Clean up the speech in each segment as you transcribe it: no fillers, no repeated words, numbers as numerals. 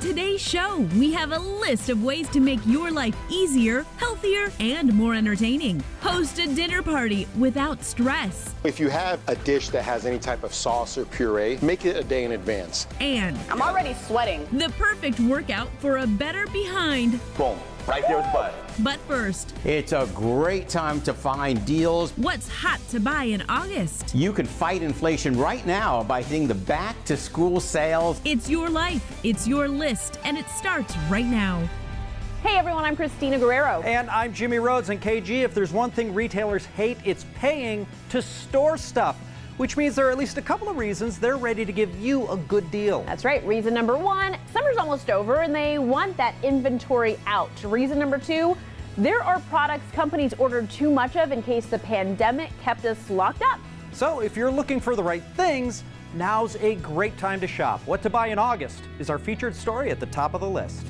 today's show, we have a list of ways to make your life easier, healthier, and more entertaining. Host a dinner party without stress. If you have a dish that has any type of sauce or puree, make it a day in advance. And I'm already sweating. the perfect workout for a better behind. Boom. Right there's butt. But first, It's a great time to find deals. what's hot to buy in August? You can fight inflation right now by hitting the back to school sales. It's your life, it's your list, and it starts right now. Hey everyone, I'm Christina Guerrero. And I'm Jimmy Rhodes. And KG, if there's one thing retailers hate, it's paying to store stuff, which means there are at least a couple of reasons they're ready to give you a good deal. That's right. Reason number one, summer's almost over and they want that inventory out. Reason number two, there are products companies ordered too much of in case the pandemic kept us locked up. So if you're looking for the right things, now's a great time to shop. What to buy in August is our featured story at the top of the list.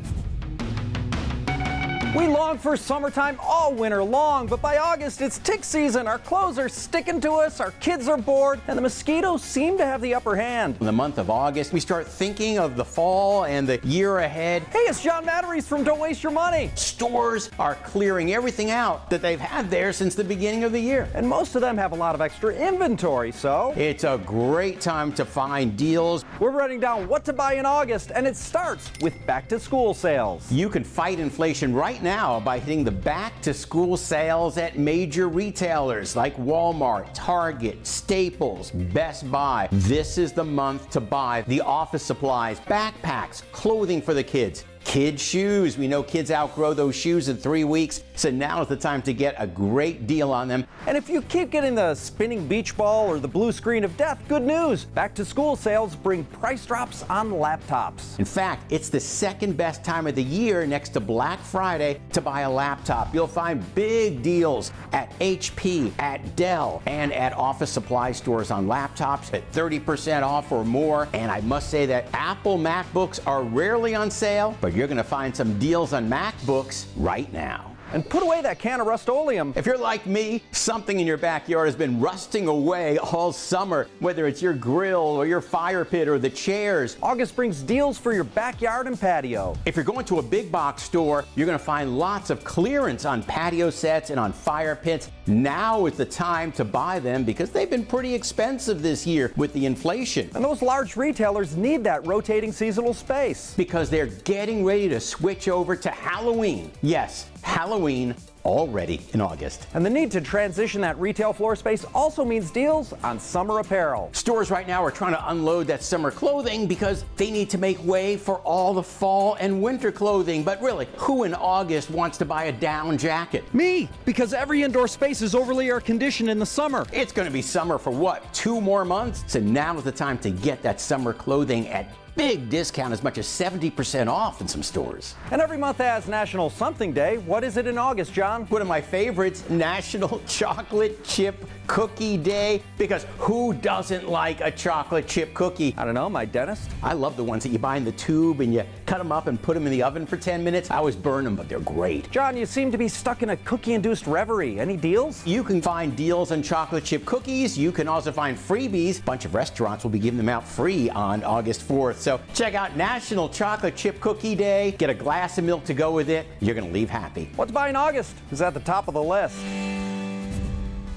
We long for summertime all winter long, but by August it's tick season. Our clothes are sticking to us, our kids are bored, and the mosquitoes seem to have the upper hand. In the month of August, we start thinking of the fall and the year ahead. Hey, it's John Matteries from Don't Waste Your Money. Stores are clearing everything out that they've had there since the beginning of the year. And most of them have a lot of extra inventory, so It's a great time to find deals. we're writing down what to buy in August, and it starts with back-to-school sales. You can fight inflation right now by hitting the back to school sales at major retailers like Walmart, Target, Staples, Best Buy. This is the month to buy the office supplies, backpacks, clothing for the kids. Kids' shoes. We know kids outgrow those shoes in 3 weeks, so now is the time to get a great deal on them. And if you keep getting the spinning beach ball or the blue screen of death, good news. Back-to-school sales bring price drops on laptops. In fact, it's the second best time of the year next to Black Friday to buy a laptop. You'll find big deals at HP, at Dell, and at office supply stores on laptops at 30% off or more. And I must say that Apple MacBooks are rarely on sale, but you're going to find some deals on MacBooks right now. And put away that can of Rust-Oleum. If you're like me, something in your backyard has been rusting away all summer, whether it's your grill or your fire pit or the chairs. August brings deals for your backyard and patio. If you're going to a big box store, you're going to find lots of clearance on patio sets and on fire pits. Now is the time to buy them because they've been pretty expensive this year with the inflation. And those large retailers need that rotating seasonal space. Because they're getting ready to switch over to Halloween. Yes, Halloween already in August. And the need to transition that retail floor space also means deals on summer apparel. Stores right now are trying to unload that summer clothing because they need to make way for all the fall and winter clothing. But really, who in August wants to buy a down jacket? Me, because every indoor space is overly air conditioned in the summer. It's going to be summer for what, 2 more months? So now is the time to get that summer clothing at big discount, as much as 70% off in some stores. And every month has National Something Day. What is it in August, John? One of my favorites, National Chocolate Chip Cookie Day, because who doesn't like a chocolate chip cookie? I don't know, my dentist. I love the ones that you buy in the tube and you cut them up and put them in the oven for 10 minutes. I always burn them, but they're great. John, you seem to be stuck in a cookie-induced reverie. Any deals? You can find deals on chocolate chip cookies. You can also find freebies. A bunch of restaurants will be giving them out free on August 4th. So check out National Chocolate Chip Cookie Day. Get a glass of milk to go with it. You're going to leave happy. What to buy in August is at the top of the list.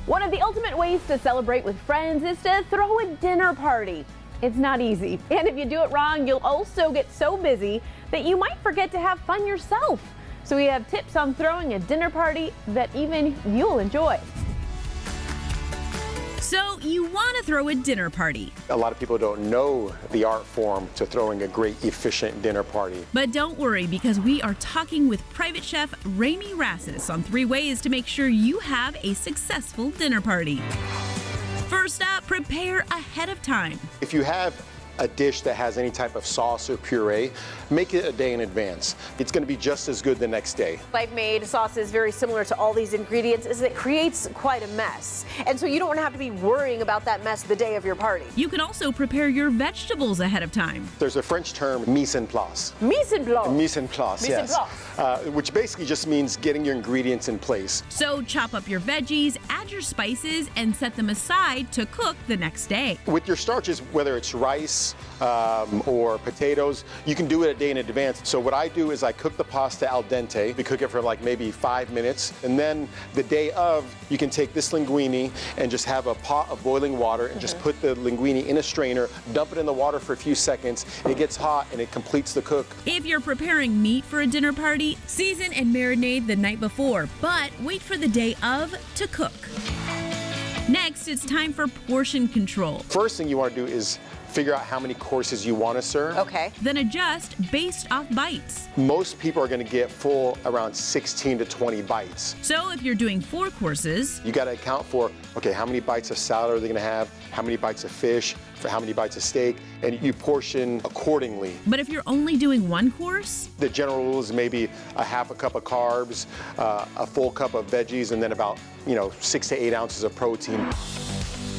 One of the ultimate ways to celebrate with friends is to throw a dinner party. It's not easy. And if you do it wrong, you'll also get so busy that you might forget to have fun yourself. So we have tips on throwing a dinner party that even you'll enjoy. So you want to throw a dinner party. A lot of people don't know the art form to throwing a great, efficient dinner party. But don't worry, because we are talking with private chef Rami Rassis on 3 ways to make sure you have a successful dinner party. First up, prepare ahead of time. If you have a dish that has any type of sauce or puree, make it a day in advance. It's going to be just as good the next day. I've made sauces very similar to all these ingredients is it creates quite a mess. And so you don't have to be worrying about that mess the day of your party. You can also prepare your vegetables ahead of time. There's a French term, mise en place. Mise en place. Mise en place, Mise en yes. Which basically just means getting your ingredients in place. So chop up your veggies, add your spices, and set them aside to cook the next day. With your starches, whether it's rice, rice or potatoes, you can do it a day in advance. So what I do is I cook the pasta al dente. We cook it for like maybe 5 minutes. And then the day of, you can take this linguine and just have a pot of boiling water and just put the linguine in a strainer, dump it in the water for a few seconds. It gets hot and it completes the cook. If you're preparing meat for a dinner party, season and marinate the night before, but wait for the day of to cook. Next, it's time for portion control. First thing you want to do is figure out how many courses you want to serve. Okay. Then adjust based off bites. Most people are going to get full around 16 to 20 bites. So if you're doing 4 courses, You got to account for, okay, how many bites of salad are they going to have? How many bites of fish? For how many bites of steak? And you portion accordingly. but if you're only doing 1 course, The general rule is maybe a half a cup of carbs, a full cup of veggies, and then about, 6 to 8 ounces of protein.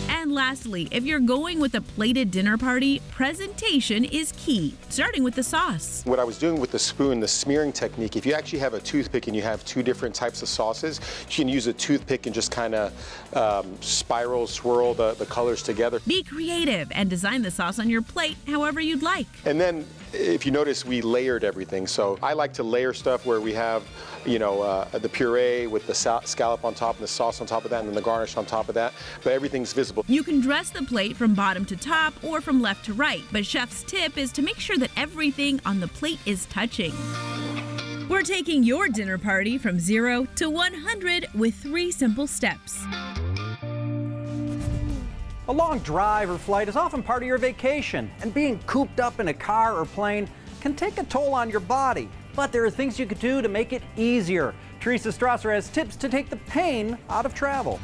And lastly, if you're going with a plated dinner party, presentation is key, starting with the sauce. What I was doing with the spoon, the smearing technique, if you actually have a toothpick and you have 2 different types of sauces, you can use a toothpick and just kind of spiral, swirl the colors together. Be creative and design the sauce on your plate however you'd like. And then, if you notice, we layered everything. So I like to layer stuff where we have, the puree with the scallop on top and the sauce on top of that, and then the garnish on top of that. But everything's visible. You can dress the plate from bottom to top or from left to right, but chef's tip is to make sure that everything on the plate is touching. We're taking your dinner party from 0 to 100 with 3 simple steps. A long drive or flight is often part of your vacation, and being cooped up in a car or plane can take a toll on your body. But there are things you could do to make it easier. Teresa Strasser has tips to take the pain out of travel.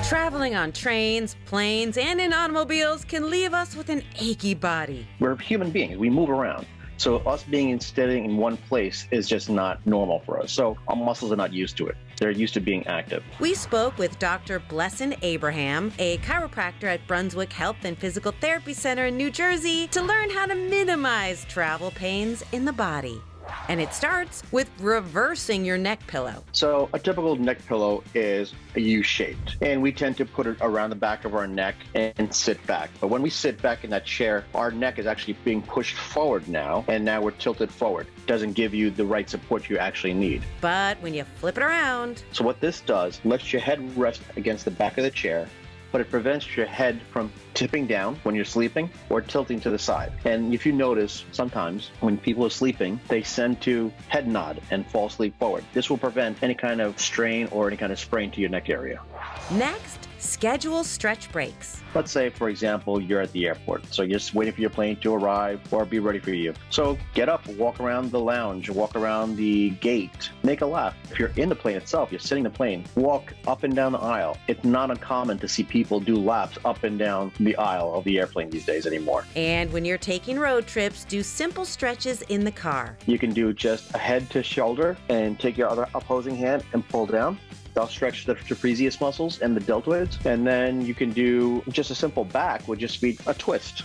Traveling on trains, planes, and in automobiles can leave us with an achy body. We're human beings. We move around. So us being steady in one place is just not normal for us. So our muscles are not used to it. They're used to being active. We spoke with Dr. Blesson Abraham, a chiropractor at Brunswick Health and Physical Therapy Center in New Jersey, to learn how to minimize travel pains in the body. And it starts with reversing your neck pillow. So a typical neck pillow is U-shaped, and we tend to put it around the back of our neck and sit back. But when we sit back in that chair, our neck is actually being pushed forward now, and now we're tilted forward. Doesn't give you the right support you actually need. But when you flip it around, So what this does, lets your head rest against the back of the chair, but it prevents your head from tipping down when you're sleeping or tilting to the side. And if you notice, sometimes when people are sleeping, they tend to head nod and fall asleep forward. This will prevent any kind of strain or any kind of sprain to your neck area. next, schedule stretch breaks. Let's say, for example, you're at the airport, so you're just waiting for your plane to arrive or be ready for you. So get up, walk around the lounge, walk around the gate, make a lap. If you're in the plane itself, you're sitting in the plane, walk up and down the aisle. It's not uncommon to see people do laps up and down the aisle of the airplane these days anymore. And when you're taking road trips, do simple stretches in the car. You can do just a head to shoulder and take your other opposing hand and pull down. They'll stretch the trapezius muscles and the deltoids, and then you can do just a simple back would just be a twist.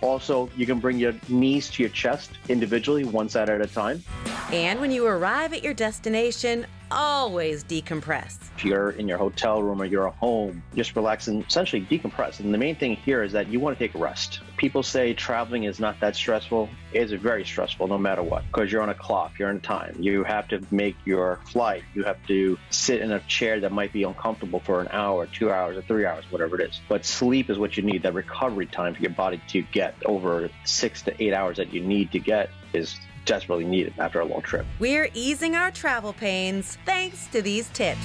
Also you can bring your knees to your chest individually, one side at a time. And when you arrive at your destination, always decompress. If you're in your hotel room or you're at home, just relax and essentially decompress. And the main thing here is that you want to take a rest. People say traveling is not that stressful. It's very stressful no matter what, because you're on a clock, you're on time. You have to make your flight. You have to sit in a chair that might be uncomfortable for an hour, 2 hours, or 3 hours, whatever it is. But sleep is what you need. That recovery time for your body to get over 6 to 8 hours that you need to get is desperately needed after a long trip. We're easing our travel pains thanks to these tips.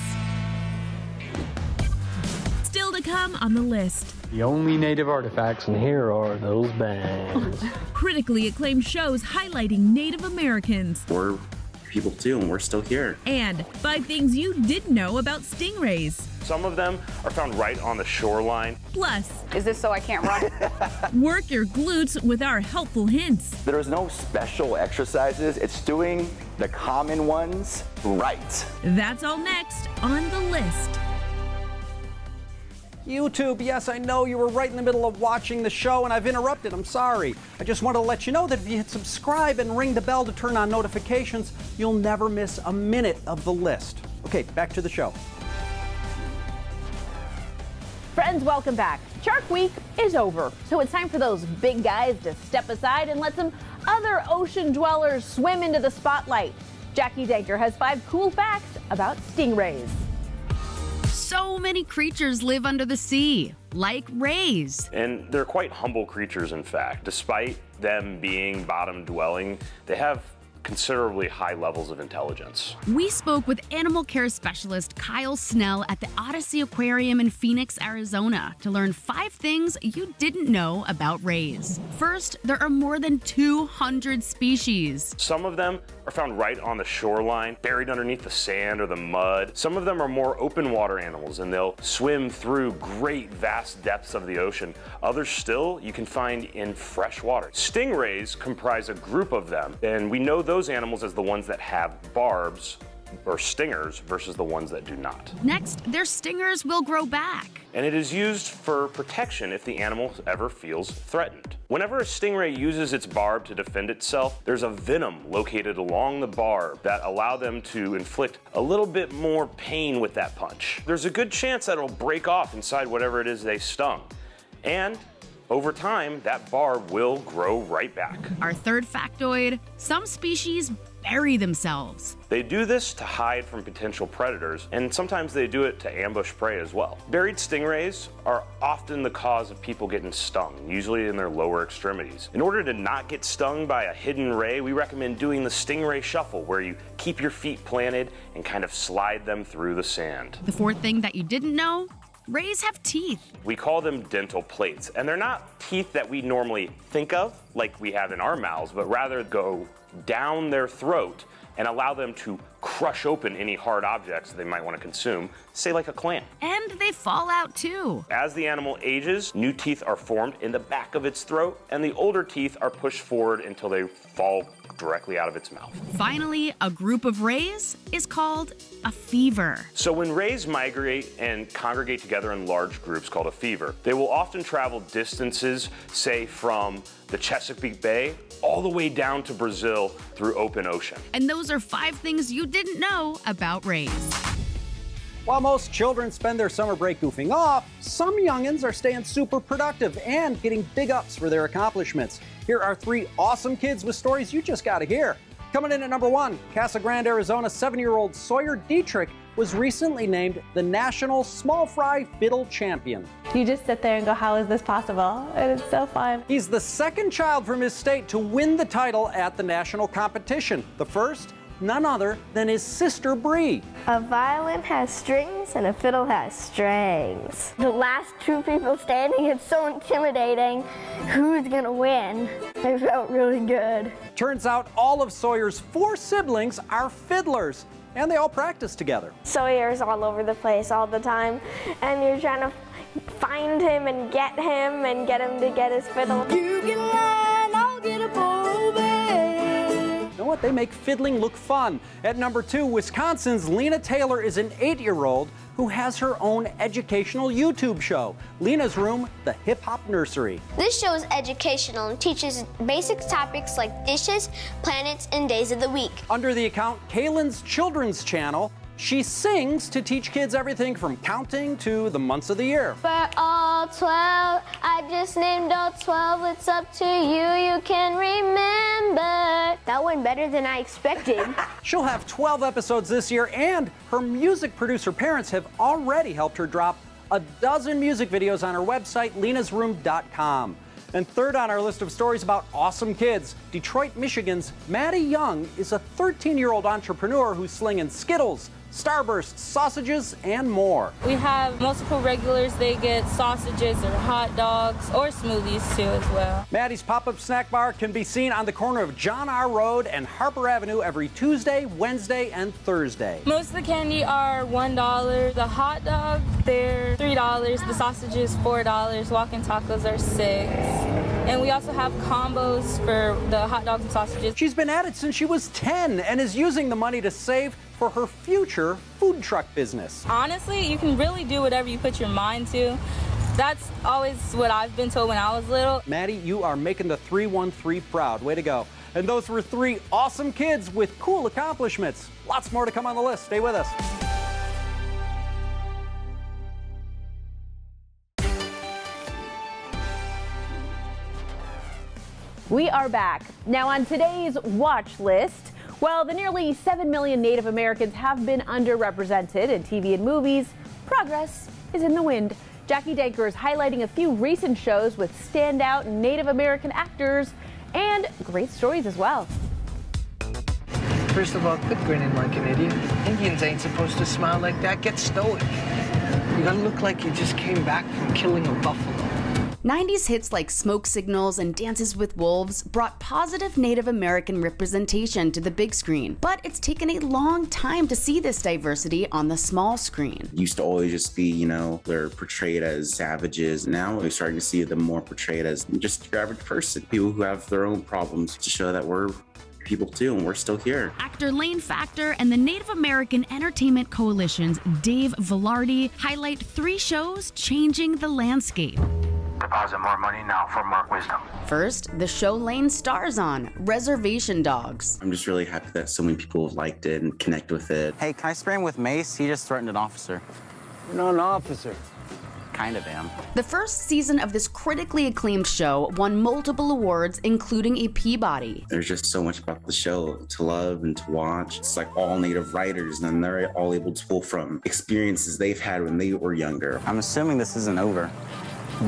Still to come on the list. The only native artifacts in here are those bands. Critically acclaimed shows highlighting Native Americans. We're people too, and we're still here. And 5 things you didn't know about stingrays. Some of them are found right on the shoreline. Plus, is this so I can't run? work your glutes with our helpful hints. There is no special exercises. It's doing the common ones right. That's all next on the list. YouTube, yes, I know you were right in the middle of watching the show and I've interrupted. I'm sorry. I just want to let you know that if you hit subscribe and ring the bell to turn on notifications, you'll never miss a minute of the list. Okay, back to the show. Friends, welcome back. Shark Week is over, so it's time for those big guys to step aside and let some other ocean dwellers swim into the spotlight. Jackie Danker has 5 cool facts about stingrays. So many creatures live under the sea, like rays. And they're quite humble creatures, in fact. Despite them being bottom-dwelling, they have considerably high levels of intelligence. We spoke with animal care specialist Kyle Snell at the Odyssey Aquarium in Phoenix, Arizona, to learn 5 things you didn't know about rays. First, there are more than 200 species. Some of them are found right on the shoreline, buried underneath the sand or the mud. Some of them are more open water animals, and they'll swim through great vast depths of the ocean. Others still you can find in fresh water. Stingrays comprise a group of them, and we know those animals as the ones that have barbs or stingers versus the ones that do not. Next, their stingers will grow back. And it is used for protection if the animal ever feels threatened. Whenever a stingray uses its barb to defend itself, there's a venom located along the barb that allow them to inflict a little bit more pain with that punch. There's a good chance that it'll break off inside whatever it is they stung. And over time, that barb will grow right back. Our third factoid, some species bury themselves. They do this to hide from potential predators, and sometimes they do it to ambush prey as well. Buried stingrays are often the cause of people getting stung, usually in their lower extremities. In order to not get stung by a hidden ray, we recommend doing the stingray shuffle, where you keep your feet planted and kind of slide them through the sand. The fourth thing that you didn't know, rays have teeth. We call them dental plates, and they're not teeth that we normally think of like we have in our mouths, but rather go down their throat and allow them to crush open any hard objects they might want to consume, say like a clam. And they fall out too. As the animal ages, new teeth are formed in the back of its throat, and the older teeth are pushed forward until they fall directly out of its mouth. Finally, a group of rays is called a fever. So when rays migrate and congregate together in large groups called a fever, they will often travel distances, say from the Chesapeake Bay all the way down to Brazil through open ocean. And those are 5 things you didn't know about rays. While most children spend their summer break goofing off, some youngins are staying super productive and getting big ups for their accomplishments. Here are 3 awesome kids with stories you just gotta hear. Coming in at number 1, Casa Grande, Arizona 7-year-old Sawyer Dietrich was recently named the National Small Fry Fiddle Champion. You just sit there and go, how is this possible? And it's so fun. He's the 2nd child from his state to win the title at the national competition. The first, none other than his sister Bree. A violin has strings and a fiddle has strings. The last 2 people standing, it's so intimidating. Who's gonna win? It felt really good. Turns out all of Sawyer's 4 siblings are fiddlers, and they all practice together. Sawyer's all over the place all the time, and you're trying to find him and get him to get his fiddle. You get a line, I'll get a bowband. You know what? They make fiddling look fun. At number 2, Wisconsin's Lena Taylor is an 8-year-old who has her own educational YouTube show, Lena's Room, the Hip Hop Nursery. This show is educational and teaches basic topics like dishes, planets, and days of the week. Under the account Kaylin's Children's Channel, she sings to teach kids everything from counting to the months of the year. For all 12, I just named all 12. It's up to you, you can remember. That went better than I expected. She'll have 12 episodes this year, and her music producer parents have already helped her drop a dozen music videos on her website, lenasroom.com. And third on our list of stories about awesome kids, Detroit, Michigan's Maddie Young is a 13-year-old entrepreneur who's slinging Skittles, Starbursts, sausages, and more. We have multiple regulars. They get sausages or hot dogs or smoothies too as well. Maddie's pop-up snack bar can be seen on the corner of John R. Road and Harper Avenue every Tuesday, Wednesday, and Thursday. Most of the candy are $1. The hot dog, they're $3. The sausages, $4. Walk-in tacos are $6. And we also have combos for the hot dogs and sausages. She's been at it since she was 10 and is using the money to save for her future food truck business. Honestly, you can really do whatever you put your mind to. That's always what I've been told when I was little. Maddie, you are making the 313 proud. Way to go. And those were 3 awesome kids with cool accomplishments. Lots more to come on the list. Stay with us. We are back. Now on today's watch list, well, the nearly 7 million Native Americans have been underrepresented in TV and movies. Progress is in the wind. Jackie Danker is highlighting a few recent shows with standout Native American actors and great stories as well. First of all, quit grinning like an idiot. Indians ain't supposed to smile like that. Get stoic. You gotta look like you just came back from killing a buffalo. 90s hits like Smoke Signals and Dances with Wolves brought positive Native American representation to the big screen, but it's taken a long time to see this diversity on the small screen. Used to always just be, you know, they're portrayed as savages. Now we're starting to see them more portrayed as just your average person, people who have their own problems, to show that we're people too, and we're still here. Actor Lane Factor and the Native American Entertainment Coalition's Dave Velarde highlight 3 shows changing the landscape. Deposit more money now for Mark Wisdom. First, the show Lane stars on, Reservation Dogs. I'm just really happy that so many people have liked it and connect with it. Hey, can I spray him with mace? He just threatened an officer. You're not an officer. Kind of am. The first season of this critically acclaimed show won multiple awards, including a Peabody. There's just so much about the show to love and to watch. It's like all Native writers, and they're all able to pull from experiences they've had when they were younger. I'm assuming this isn't over.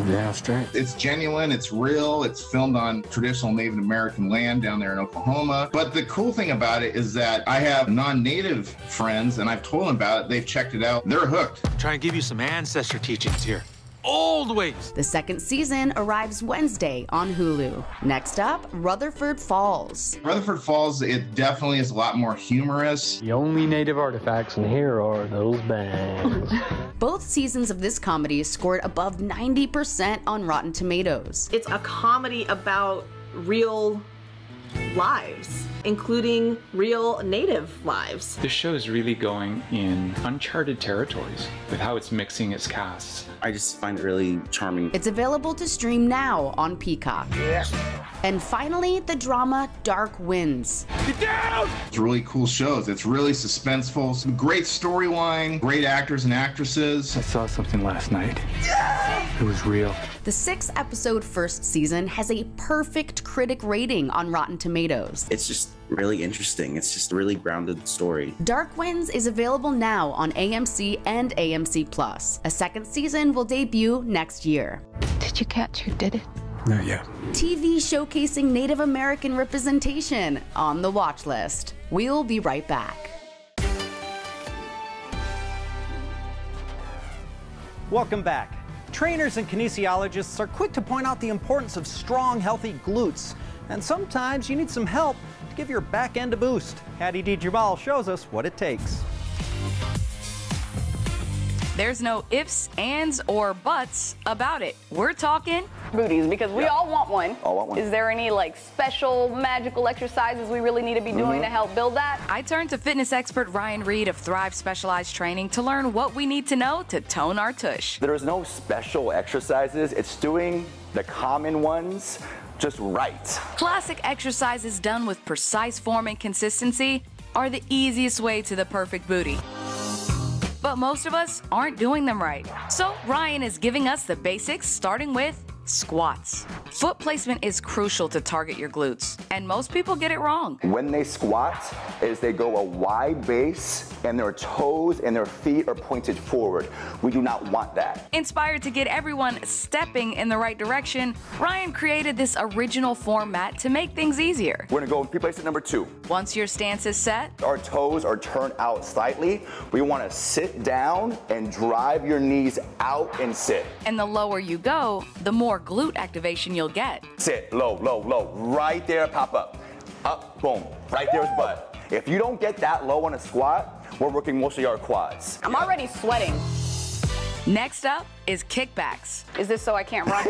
Yeah, straight. It's genuine, it's real, it's filmed on traditional Native American land down there in Oklahoma. But the cool thing about it is that I have non-Native friends, and I've told them about it, they've checked it out, they're hooked. Try and give you some ancestor teachings here. Old ways. The second season arrives Wednesday on Hulu. Next up, Rutherford Falls. Rutherford Falls, it definitely is a lot more humorous. The only Native artifacts in here are those bands. Both seasons of this comedy scored above 90% on Rotten Tomatoes. It's a comedy about real lives, including real Native lives. This show is really going in uncharted territories with how it's mixing its casts. I just find it really charming. It's available to stream now on Peacock. Yeah. And finally, the drama Dark Winds. Get down! It's really cool shows. It's really suspenseful. Some great storyline, great actors and actresses. I saw something last night. It was real. The 6-episode first season has a perfect critic rating on Rotten Tomatoes. It's just really interesting. It's just a really grounded story. Dark Winds is available now on AMC and AMC+. A second season will debut next year. Did you catch who did it? Not yet. TV showcasing Native American representation on the watch list. We'll be right back. Welcome back. Trainers and kinesiologists are quick to point out the importance of strong, healthy glutes. And sometimes you need some help to give your back end a boost. Hattie D. Jabal shows us what it takes. There's no ifs, ands, or buts about it. We're talking booties, because we all want one. All want one. Is there any like special magical exercises we really need to be doing to help build that? I turned to fitness expert Ryan Reed of Thrive Specialized Training to learn what we need to know to tone our tush. There is no special exercises. It's doing the common ones just right. Classic exercises done with precise form and consistency are the easiest way to the perfect booty. But most of us aren't doing them right. So Ryan is giving us the basics, starting with squats. Foot placement is crucial to target your glutes, and most people get it wrong. When they squat, they go a wide base and their toes and their feet are pointed forward. We do not want that. Inspired to get everyone stepping in the right direction, Ryan created this original format to make things easier. We're gonna go in placement number 2. Once your stance is set, our toes are turned out slightly. We wanna sit down and drive your knees out and sit. And the lower you go, the more glute activation you'll get. Sit, low, low, low, right there, pop up. Up, boom, right there's butt. If you don't get that low on a squat, we're working mostly our quads. I'm already sweating. Next up is kickbacks. Is this so I can't run?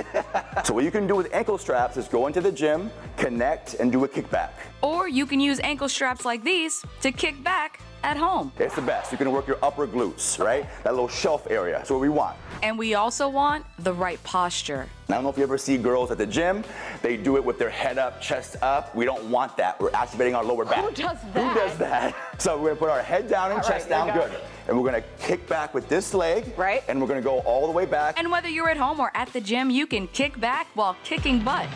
So what you can do with ankle straps is go into the gym, connect, and do a kickback. Or you can use ankle straps like these to kick back at home. It's the best. You can work your upper glutes, right? That little shelf area. That's what we want. And we also want the right posture. I don't know if you ever see girls at the gym, they do it with their head up, chest up. We don't want that. We're activating our lower back. Who does that? Who does that? So we're gonna put our head down and chest down, good. And we're gonna kick back with this leg, right? And we're gonna go all the way back. And whether you're at home or at the gym, you can kick back while kicking butt.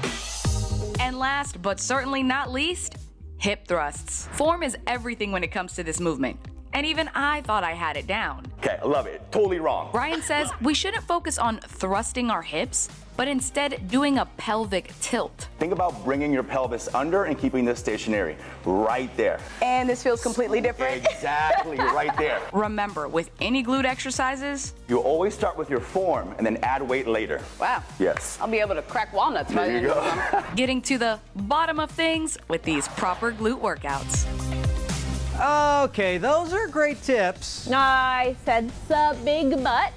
And last, but certainly not least, hip thrusts. Form is everything when it comes to this movement. And even I thought I had it down. Okay, I love it. Totally wrong. Ryan says we shouldn't focus on thrusting our hips, but instead doing a pelvic tilt. Think about bringing your pelvis under and keeping this stationary. Right there. And this feels completely different. Exactly, right there. Remember, with any glute exercises, you always start with your form and then add weight later. Wow. Yes. I'll be able to crack walnuts by the end of the summer. Getting to the bottom of things with these proper glute workouts. Okay, those are great tips. I said a big butt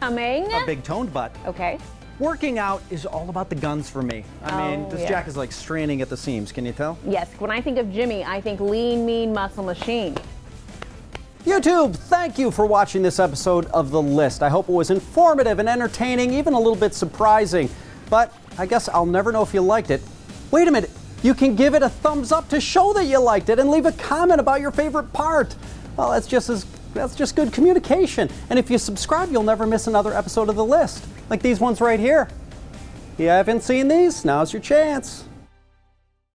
coming. A big toned butt. Okay. Working out is all about the guns for me. I mean, this jacket is like straining at the seams. Can you tell? Yes, when I think of Jimmy, I think lean, mean muscle machine. YouTube, thank you for watching this episode of The List. I hope it was informative and entertaining, even a little bit surprising. But I guess I'll never know if you liked it. Wait a minute. You can give it a thumbs up to show that you liked it and leave a comment about your favorite part. Well, that's just good communication. And if you subscribe, you'll never miss another episode of The List, like these ones right here. You haven't seen these? Now's your chance.